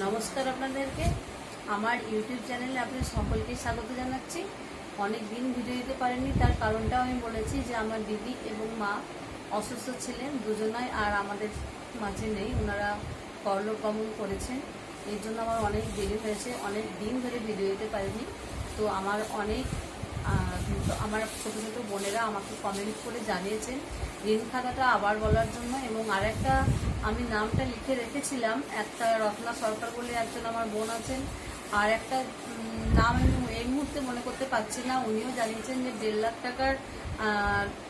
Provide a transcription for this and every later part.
নমস্কার আপনাদেরকে আমার ইউটিউব চ্যানেলে আপনাদের সকলকে স্বাগত জানাচ্ছি। অনেক দিন ভিডিও দিতে পারেননি, তার কারণটাও আমি বলেছি যে আমার দিদি এবং মা অসুস্থ ছিলেন দুজনাই, আর আমাদের মাঝে নেই, ওনারা পরলোক গমন করেছেন। এর জন্য আমার অনেক দেরি হয়েছে, অনেক দিন ধরে ভিডিও দিতে পারিনি। তো আমার আমার ছোটো ছোটো বোনেরা আমাকে কমেন্ট করে জানিয়েছেন ঋণ খাতাটা আবার বলার জন্য, এবং আরেকটা আমি নামটা লিখে রেখেছিলাম, একটা রত্না সরকার বলে একজন আমার বোন আছেন, আর একটা নাম এই মুহূর্তে মনে করতে পারছি না। উনিও জানিয়েছেন যে 1.5 লাখ টাকার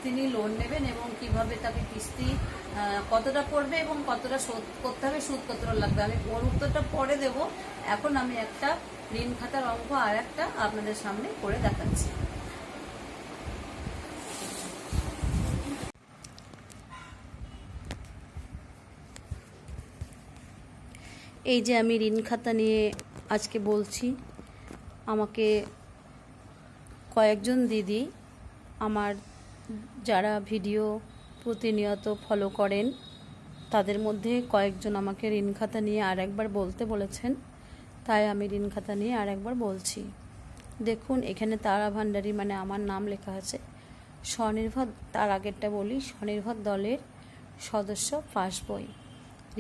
তিনি লোন নেবেন এবং কিভাবে তাকে কিস্তি কতটা পড়বে এবং কতটা শোধ করতে হবে, সুদ কতটা লাগবে। আমি ওর উত্তরটা পরে দেব। এখন আমি একটা ঋণ খাতার অঙ্ক আর একটা আপনাদের সামনে করে দেখাচ্ছি। এই যে আমি ঋণ খাতা নিয়ে আজকে বলছি, আমাকে কয়েকজন দিদি আমার যারা ভিডিও প্রতিনিয়ত ফলো করেন তাদের মধ্যে কয়েকজন আমাকে ঋণ খাতা নিয়ে আর একবার বলতে বলেছেন, তাই আমি ঋণ খাতা নিয়ে আর একবার বলছি। দেখুন, এখানে তারা ভান্ডারী মানে আমার নাম লেখা আছে। স্বনির্ভর, তার আগেরটা বলি, স্বনির্ভর দলের সদস্য পাসবই,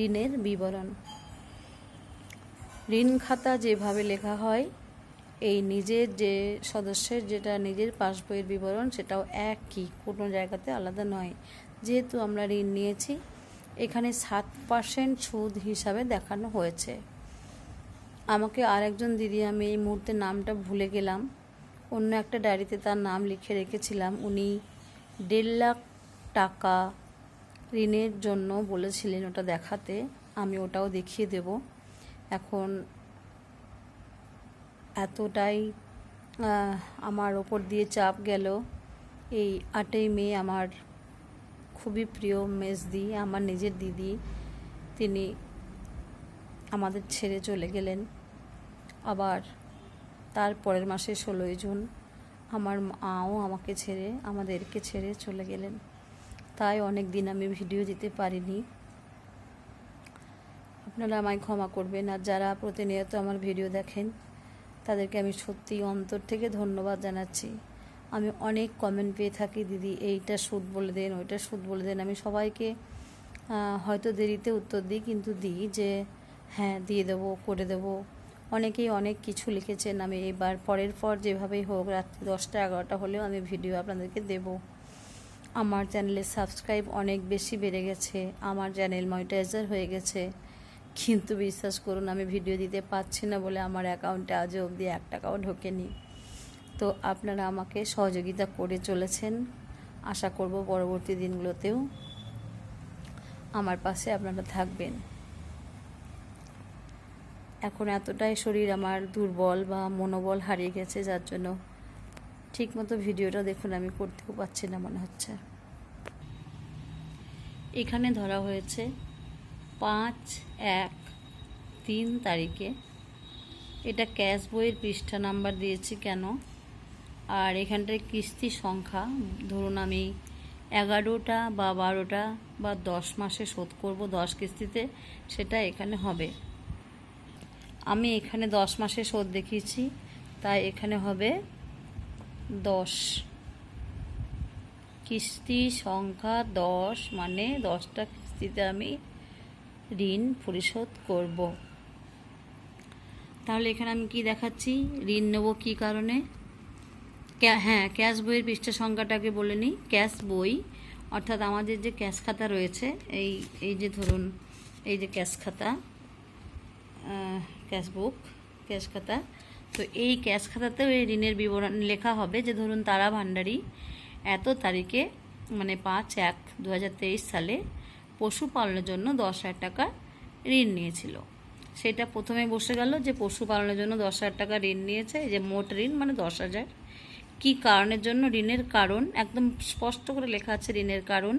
ঋণের বিবরণ। ঋণ খাতা যেভাবে লেখা হয়, এই নিজের যে সদস্যের যেটা নিজের পাসবইয়ের বিবরণ সেটাও একই, কোনো জায়গাতে আলাদা নয়। যেহেতু আমরা ঋণ নিয়েছি, এখানে 7% সুদ হিসাবে দেখানো হয়েছে। আমাকে আর একজন দিদি, আমি এই মুহূর্তে নামটা ভুলে গেলাম, অন্য একটা ডায়েরিতে তার নাম লিখে রেখেছিলাম, উনি 1.5 লাখ টাকা ঋণের জন্য বলেছিলেন ওটা দেখাতে। আমি ওটাও দেখিয়ে দেব। এখন এতটাই আমার ওপর দিয়ে চাপ গেল। এই 8ই মে আমার খুবই প্রিয় মেজদি, আমার নিজের দিদি, তিনি আমাদের ছেড়ে চলে গেলেন। আবার তার পরের মাসে 16ই জুন আমার মাও আমাকে ছেড়ে, আমাদেরকে ছেড়ে চলে গেলেন। তাই অনেক দিন আমি ভিডিও দিতে পারিনি, আপনারা আমায় ক্ষমা করবেন। আর যারা প্রতিনিয়ত আমার ভিডিও দেখেন তাদেরকে আমি সত্যি অন্তর থেকে ধন্যবাদ জানাচ্ছি। আমি অনেক কমেন্ট পেয়ে থাকি, দিদি এইটা সুদ বলে দেন, ওইটা সুদ বলে দেন। আমি সবাইকে হয়তো দেরিতে উত্তর দিই, কিন্তু দিই যে হ্যাঁ দিয়ে দেবো, করে দেবো। অনেকেই অনেক কিছু লিখেছেন। আমি এবার পরের পর যেভাবেই হোক রাত্রি 10টা 11টা হলেও আমি ভিডিও আপনাদেরকে দেব। আমার চ্যানেলের সাবস্ক্রাইব অনেক বেশি বেড়ে গেছে, আমার চ্যানেল মনিটাইজার হয়ে গেছে, কিন্তু বিশ্বাস করুন আমি ভিডিও দিতে পারছি না বলে আমার অ্যাকাউন্টে আজও অবধি 1 টাকাও ঢোকেনি। তো আপনারা আমাকে সহযোগিতা করে চলেছেন, আশা করব পরবর্তী দিনগুলোতেও আমার পাশে আপনারা থাকবেন। এখন এতটাই শরীর আমার দুর্বল বা মনোবল হারিয়ে গেছে, যার জন্য ঠিকমতো ভিডিওটা দেখুন আমি করতেও পারছি না মনে হচ্ছে। এখানে ধরা হয়েছে 5/1/3 তারিখে। এটা ক্যাশ বইয়ের পৃষ্ঠা নাম্বার দিয়েছি কেন, আর এখানটায় কিস্তি সংখ্যা, ধরুন আমি 11টা বা 12টা বা 10 মাসে শোধ করব 10 কিস্তিতে, সেটা এখানে হবে। আমি এখানে 10 মাসে শোধ দেখিয়েছি, তাই এখানে হবে 10। কিস্তি সংখ্যা 10, মানে 10টা কিস্তিতে আমি ঋণ পরিশোধ করব। তাহলে এখানে আমি কি দেখাচ্ছি, ঋণ নেব কী কারণে। হ্যাঁ, ক্যাশ বইয়ের পৃষ্ঠা সংখ্যাটাকে বলে নিই। ক্যাশ বই অর্থাৎ আমাদের যে ক্যাশ খাতা রয়েছে, এই যে ধরুন এই যে ক্যাশ খাতা, ক্যাশ বুক, ক্যাশ খাতা। তো এই ক্যাশ খাতাতেও এই ঋণের বিবরণ লেখা হবে যে ধরুন তারা ভান্ডারী এত তারিখে, মানে 5/1/2023 সালে পশুপালনের জন্য 10,000 টাকা ঋণ নিয়েছিল। সেটা প্রথমে বসে গেল যে পশুপালনের জন্য 10,000 টাকা ঋণ নিয়েছে, এই যে মোট ঋণ মানে 10,000। কী কারণের জন্য ঋণের কারণ একদম স্পষ্ট করে লেখা আছে, ঋণের কারণ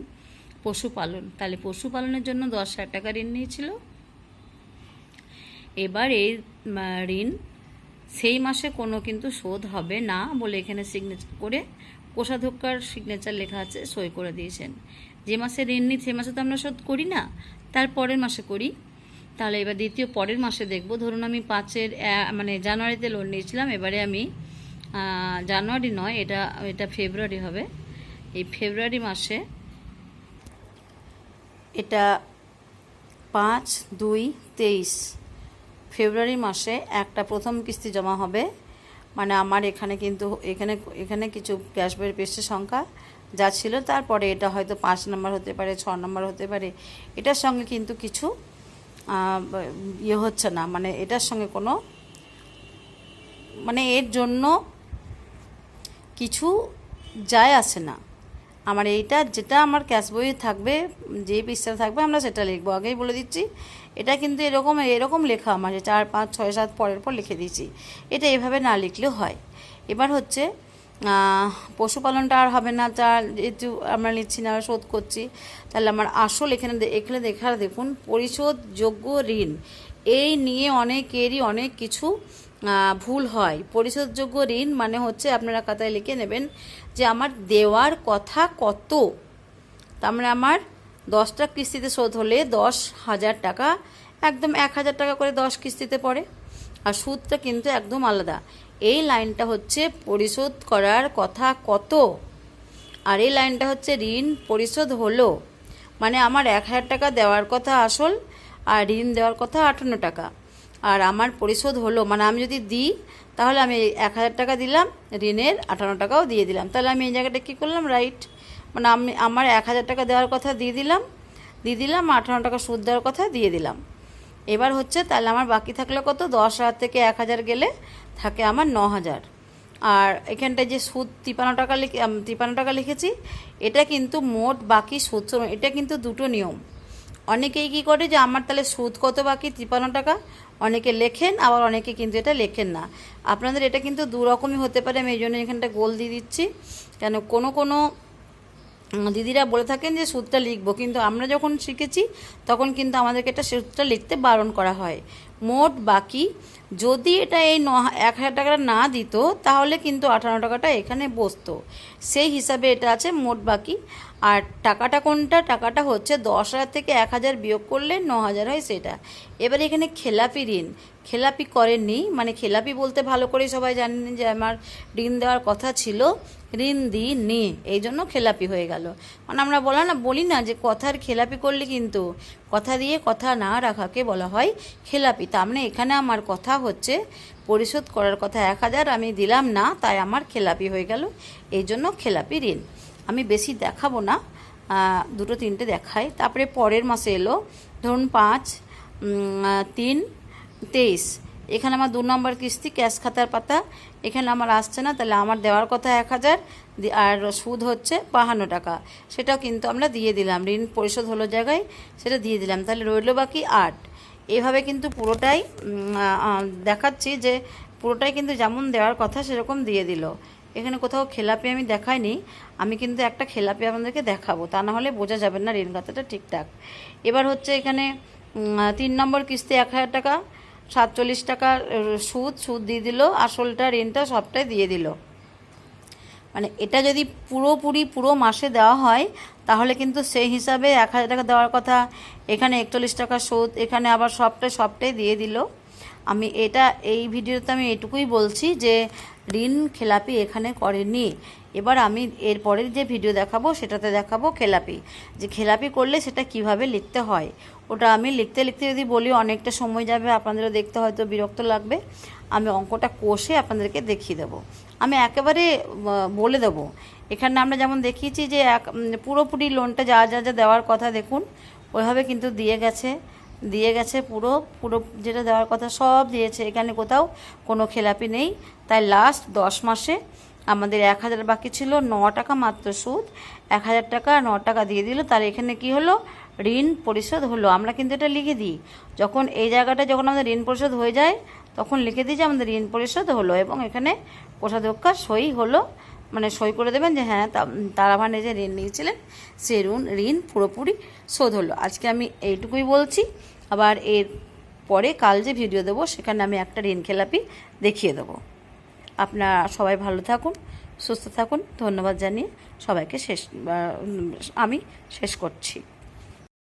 পশুপালন। তাহলে পশুপালনের জন্য 10,000 টাকা ঋণ নিয়েছিল। এবার এই ঋণ সেই মাসে কোনো কিন্তু শোধ হবে না বলে এখানে সিগনেচার করে কোষাধ্যক্ষার সিগনেচার লেখা আছে, সই করে দিয়েছেন। যে মাসে ঋণ নিই সে মাসে তো আমরা শোধ করি না, তার পরের মাসে করি। তাহলে এবার দ্বিতীয় পরের মাসে দেখব। ধরুন আমি 5-এর মানে জানুয়ারিতে লোন নিয়েছিলাম, এবারে আমি জানুয়ারি নয়, এটা ফেব্রুয়ারি হবে। এই ফেব্রুয়ারি মাসে এটা 5/2/23 ফেব্রুয়ারি মাসে একটা প্রথম কিস্তি জমা হবে। মানে আমার এখানে কিন্তু এখানে কিছু ক্যাশ বইয়ের পেস্টের সংখ্যা যা ছিল, তারপরে এটা হয়তো 5 নম্বর হতে পারে, 6 নম্বর হতে পারে। এটার সঙ্গে কিন্তু কিছু ইয়ে হচ্ছে না, মানে এটার সঙ্গে কোনো মানে এর জন্য কিছু যায় আসে না। আমার এইটা যেটা আমার ক্যাশ বই থাকবে, যে পৃষ্ঠা থাকবে আমরা সেটা লিখবো। আগেই বলে দিচ্ছি, এটা কিন্তু এরকম লেখা আমার 4, 5, 6, 7 পরের পর লিখে দিয়েছি। এটা এভাবে না লিখলেও হয়। এবার হচ্ছে পশুপালনটা আর হবে না, যেহেতু আমরা নিচ্ছি না, শোধ করছি, তাহলে আমার আসল এখানে দেখুন পরিশোধযোগ্য ঋণ। এই নিয়ে অনেকেরই অনেক কিছু ভুল হয়। পরিশোধযোগ্য ঋণ মানে হচ্ছে, আপনারা খাতায় লিখে নেবেন যে আমার দেওয়ার কথা কত। তার মানে আমার 10টা কিস্তিতে শোধ হলে 10,000 টাকা, একদম 1,000 টাকা করে 10 কিস্তিতে পড়ে। আর সুদটা কিন্তু একদম আলাদা। এই লাইনটা হচ্ছে পরিশোধ করার কথা কত, আর এই লাইনটা হচ্ছে ঋণ পরিশোধ হলো। মানে আমার 1,000 টাকা দেওয়ার কথা আসল, আর ঋণ দেওয়ার কথা 58 টাকা, আর আমার পরিশোধ হলো। মানে আমি যদি দিই তাহলে আমি 1,000 টাকা দিলাম, ঋণের 58 টাকাও দিয়ে দিলাম। তাহলে আমি এই জায়গাটা কী করলাম, রাইট। মানে আমার 1,000 টাকা দেওয়ার কথা দিয়ে দিলাম, 58 টাকা সুদ দেওয়ার কথা দিয়ে দিলাম। এবার হচ্ছে তাহলে আমার বাকি থাকলো কত, 10,000 থেকে 1,000 গেলে থাকে আমার 9,000। আর এখানটায় যে সুদ 53 টাকা লিখেছি, এটা কিন্তু মোট বাকি সুদ। এটা কিন্তু দুটো নিয়ম। অনেকেই কী করে যে আমার তাহলে সুদ কত বাকি 53 টাকা, অনেকে লেখেন, আবার অনেকে কিন্তু এটা লেখেন না। আপনাদের এটা কিন্তু দুরকমই হতে পারে। আমি এই জন্য এখানটা গোল দিয়ে দিচ্ছি, কেন কোনো দিদিরা বলে থাকেন যে সুদটা লিখবো, কিন্তু আমরা যখন শিখেছি তখন কিন্তু আমাদেরকে এটা সুদটা লিখতে বারণ করা হয়। মোট বাকি, যদি এটা এই 1,000 টাকাটা না দিত তাহলে কিন্তু 58 টাকাটা এখানে বসতো। সেই হিসাবে এটা আছে মোট বাকি। আর টাকাটা কোনটা, টাকাটা হচ্ছে 10,000 থেকে 1,000 বিয়োগ করলে 9,000 হয় সেটা। এবার এখানে খেলাপি ঋণ, খেলাপি করেননি, মানে খেলাপি বলতে ভালো করে সবাই জানেন যে আমার ঋণ দেওয়ার কথা ছিল, ঋণ দিইনি, এই জন্য খেলাপি হয়ে গেল। মানে আমরা বলি না যে কথার খেলাপি করলে কিন্তু কথা দিয়ে কথা না রাখাকে বলা হয় খেলাপি। তার মানে এখানে আমার কথা হচ্ছে পরিশোধ করার কথা 1,000, আমি দিলাম না, তাই আমার খেলাপি হয়ে গেল, এই জন্য খেলাপি ঋণ। আমি বেশি দেখাবো না, 2-3টে দেখাই। তারপরে পরের মাসে এলো, ধরুন 5/3/23, এখানে আমার 2 নম্বর কিস্তি ক্যাশ খাতার পাতা, এখানে আমার আসছে না, তাহলে আমার দেওয়ার কথা 1,000 আর সুদ হচ্ছে 52 টাকা, সেটাও কিন্তু আমরা দিয়ে দিলাম। ঋণ পরিশোধ হলো জায়গায় সেটা দিয়ে দিলাম, তাহলে রইল বাকি 8। এভাবে কিন্তু পুরোটাই দেখাচ্ছি যে পুরোটাই কিন্তু যেমন দেওয়ার কথা সেরকম দিয়ে দিল। এখানে কোথাও খেলাপি আমি দেখাইনি, আমি কিন্তু একটা খেলাপি আপনাদেরকে দেখাবো, তা না হলে বোঝা যাবে না ঋণ খাতাটা ঠিকঠাক। এবার হচ্ছে এখানে 3 নম্বর কিস্তি 1,000 টাকা, 47 টাকা সুদ দিয়ে দিল, আসলটা ঋণটা সবটাই দিয়ে দিল। মানে এটা যদি পুরো মাসে দেওয়া হয় তাহলে কিন্তু সেই হিসাবে 1,000 টাকা দেওয়ার কথা, এখানে 41 টাকা সুদ, এখানে আবার সবটাই দিয়ে দিল। আমি এই ভিডিওতে আমি এটুকুই বলছি যে ঋণ খেলাপি এখানে করেনি। এবার আমি এরপরের যে ভিডিও দেখাবো সেটাতে দেখাবো খেলাপি, যে খেলাপি করলে সেটা কিভাবে লিখতে হয়। ওটা আমি লিখতে যদি বলি অনেকটা সময় যাবে, আপনাদেরও দেখতে হয়তো বিরক্ত লাগবে। আমি অঙ্কটা কষে আপনাদেরকে দেখিয়ে দেবো, আমি একেবারে বলে দেবো। এখানে আমরা যেমন দেখিয়েছি যে পুরোপুরি লোনটা যা দেওয়ার কথা দেখুন ওইভাবে কিন্তু দিয়ে গেছে পুরো যেটা দেওয়ার কথা সব দিয়েছে, এখানে কোথাও কোনো খেলাপি নেই। তাই লাস্ট 10 মাসে আমাদের 1,000 বাকি ছিল, 9 টাকা মাত্র সুদ, 1,000 টাকা 9 টাকা দিয়ে দিল, তার এখানে কি হলো, ঋণ পরিশোধ হলো। আমরা কিন্তু এটা লিখে দিই, যখন এই জায়গাটা যখন আমাদের ঋণ পরিশোধ হয়ে যায় তখন লিখে দিই যে আমাদের ঋণ পরিশোধ হলো, এবং এখানে কোষাধ্যক্ষার সই হলো, মানে সই করে দেবেন যে হ্যাঁ তারাভানে যে ঋণ নিয়েছিলেন সে ঋণ পুরোপুরি শোধ হলো। আজকে আমি এইটুকুই বলছি, আবার এর পরে কাল যে ভিডিও দেবো সেখানে আমি একটা ঋণ খেলাপি দেখিয়ে দেবো। আপনারা সবাই ভালো থাকুন, সুস্থ থাকুন, ধন্যবাদ জানিয়ে সবাইকে আমি শেষ করছি।